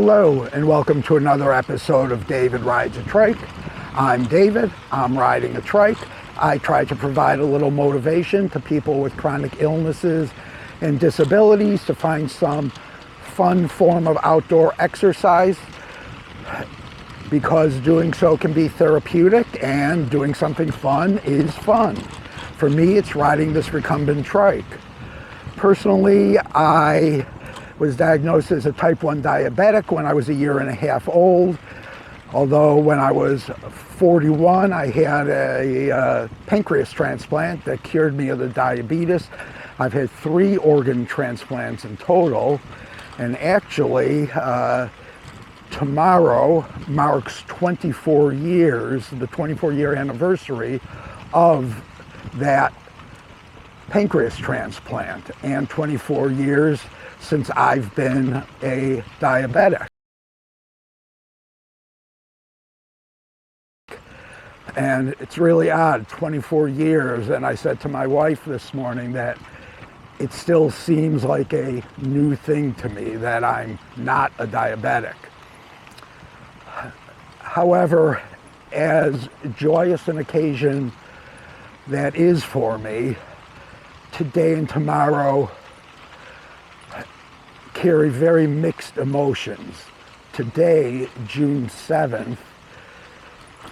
Hello and welcome to another episode of David Rides a Trike. I'm David, I'm riding a trike. I try to provide a little motivation to people with chronic illnesses and disabilities to find some fun form of outdoor exercise, because doing so can be therapeutic and doing something fun is fun. For me, it's riding this recumbent trike. Personally, I was diagnosed as a type 1 diabetic when I was a year and a half old. Although when I was 41, I had a pancreas transplant that cured me of the diabetes. I've had 3 organ transplants in total. And actually, tomorrow marks 24 years, the 24-year anniversary of that pancreas transplant, and 24 years since I've been a diabetic. And it's really odd, 24 years, and I said to my wife this morning that it still seems like a new thing to me that I'm not a diabetic. However, as joyous an occasion that is for me, today and tomorrow carry very mixed emotions. Today, June 7th,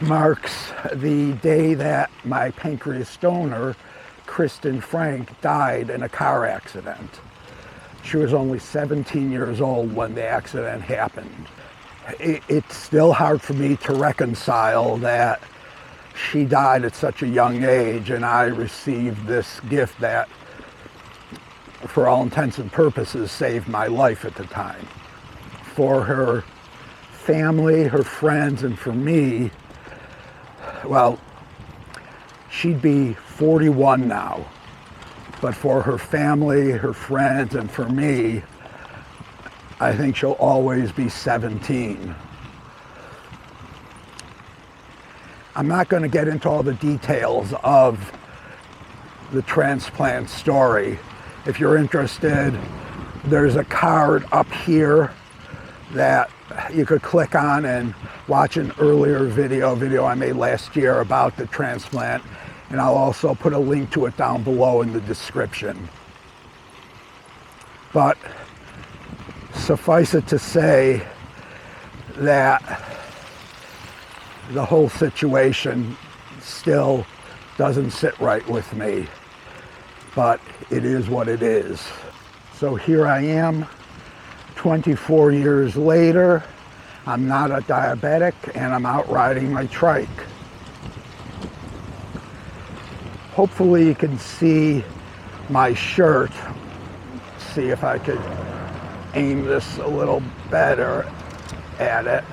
marks the day that my pancreas donor, Krissy Frank, died in a car accident. She was only 17 years old when the accident happened. It's still hard for me to reconcile that she died at such a young age and I received this gift that, for all intents and purposes, saved my life at the time. For her family, her friends, and for me, well, she'd be 41 now. But for her family, her friends, and for me, I think she'll always be 17. I'm not going to get into all the details of the transplant story. If you're interested, there's a card up here that you could click on and watch an earlier video I made last year about the transplant, and I'll also put a link to it down below in the description. But suffice it to say that the whole situation still doesn't sit right with me, but it is what it is. So here I am, 24 years later. I'm not a diabetic and I'm out riding my trike. Hopefully you can see my shirt. See if I could aim this a little better at it.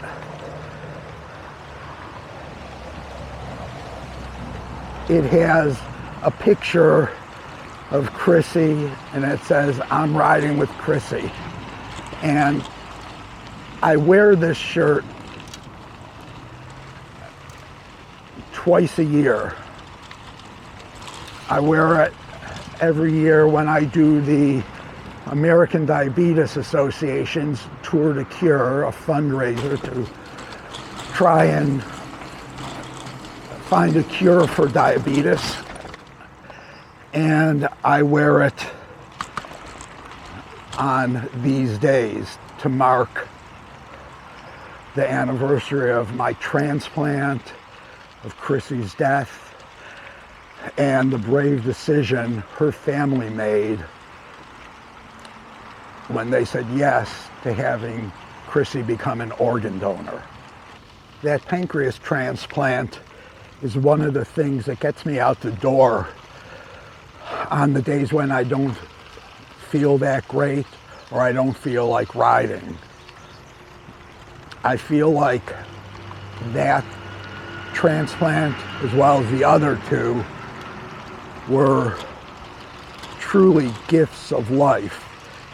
It has a picture of Krissy and it says, "I'm riding with Krissy." And I wear this shirt twice a year. I wear it every year when I do the American Diabetes Association's Tour de Cure, a fundraiser to try and find a cure for diabetes. And I wear it on these days to mark the anniversary of my transplant, of Krissy's death, and the brave decision her family made when they said yes to having Krissy become an organ donor. That pancreas transplant is one of the things that gets me out the door on the days when I don't feel that great or I don't feel like riding. I feel like that transplant, as well as the other 2, were truly gifts of life.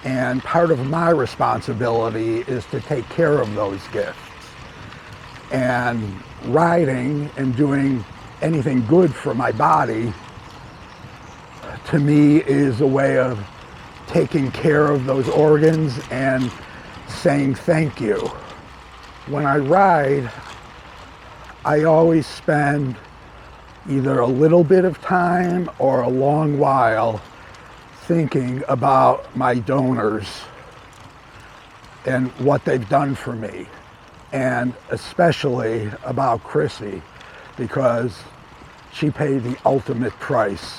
And part of my responsibility is to take care of those gifts. And riding and doing anything good for my body, to me, is a way of taking care of those organs and saying thank you. When I ride, I always spend either a little bit of time or a long while thinking about my donors and what they've done for me, and especially about Krissy, because she paid the ultimate price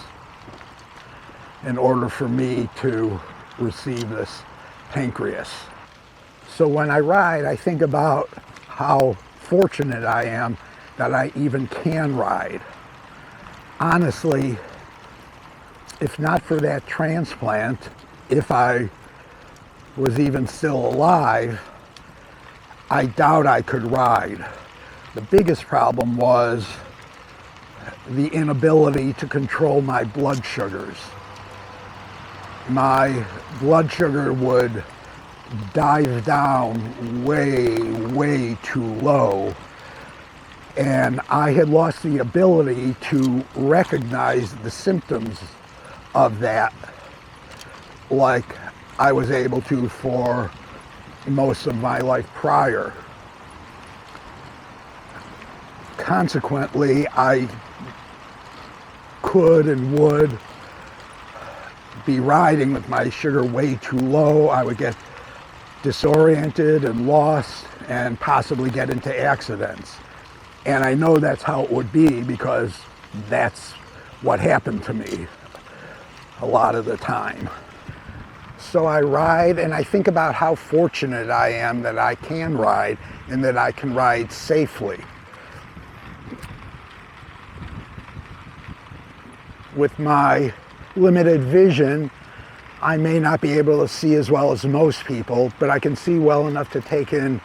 in order for me to receive this pancreas. So when I ride, I think about how fortunate I am that I even can ride. Honestly, if not for that transplant, if I was even still alive, I doubt I could ride. The biggest problem was the inability to control my blood sugars. My blood sugar would dive down way too low, and I had lost the ability to recognize the symptoms of that like I was able to for most of my life prior. Consequently, I could and would be riding with my sugar way too low. I would get disoriented and lost and possibly get into accidents. And I know that's how it would be because that's what happened to me a lot of the time. So I ride, and I think about how fortunate I am that I can ride and that I can ride safely. With my limited vision, I may not be able to see as well as most people, but I can see well enough to take in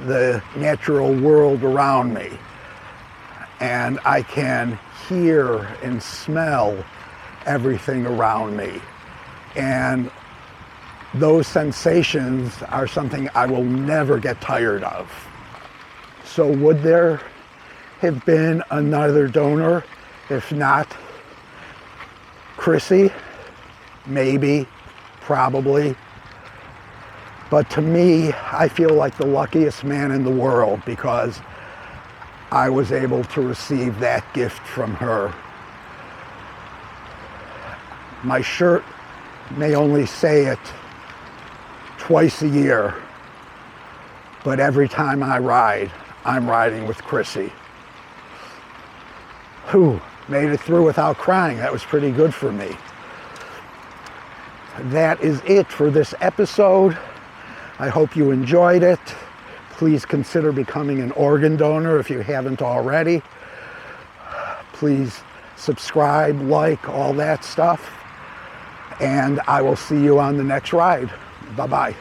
the natural world around me. And I can hear and smell everything around me. And those sensations are something I will never get tired of. So would there have been another donor? If not Krissy? Maybe, probably. But to me, I feel like the luckiest man in the world because I was able to receive that gift from her. My shirt may only say it twice a year, but every time I ride, I'm riding with Krissy. Whew, made it through without crying. That was pretty good for me. That is it for this episode. I hope you enjoyed it. Please consider becoming an organ donor if you haven't already. Please subscribe, like, all that stuff. And I will see you on the next ride. Bye-bye.